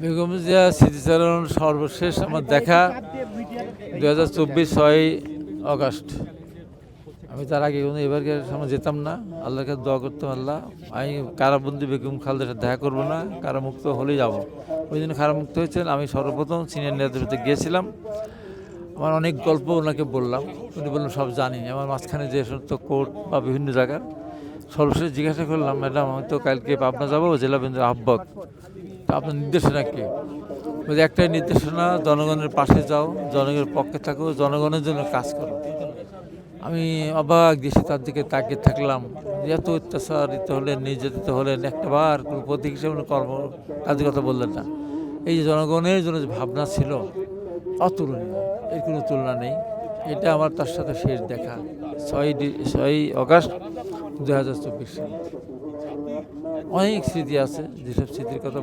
বেগম জিয়া স্মৃতিচারণ সর্বশেষ আমার দেখা 2024 6 আগস্ট। আমি তার আগে কোনো এবারকার সময় যেতাম না, আল্লাহর কাছে দোয়া করতাম, আল্লাহ আমি কারাবন্দি বেগম খালেদার সাথে দেখা করবো না, কারামুক্ত হলেই যাব। ওই জন্য কারামুক্ত হয়েছেন। আমি সর্বপ্রথম সিনিয়র নেতৃত্বে গিয়েছিলাম, আমার অনেক গল্প ওনাকে বললাম, উনি বললাম সব জানি। আমার মাঝখানে যে সমস্ত কোর্ট বা বিভিন্ন জায়গার সর্বশেষ জিজ্ঞাসা করলাম, ম্যাডাম আমি তো কালকে পাবনা যাবো, জেলা বিএনপির আহ্বায়ক, তা আপনার নির্দেশনা কী? বলছে একটাই নির্দেশনা, জনগণের পাশে যাও, জনগণের পক্ষে থাকো, জনগণের জন্য কাজ করো। আমি অবাক দেশে তার দিকে তাকিয়ে থাকলাম, এত অত্যাচারিত হলেন, নির্যাতিত হলেন, একটাবার কোনো প্রতীক হিসেবে কর্ম কাজের কথা বললেন না। এই যে জনগণের জন্য যে ভাবনা ছিল অতুলনীয়, এর কোনো তুলনা নেই। এটা আমার তার সাথে শেষ দেখা 6 আগস্ট 2024 সালে। অনেক স্মৃতি আছে, যেসব স্মৃতির কথা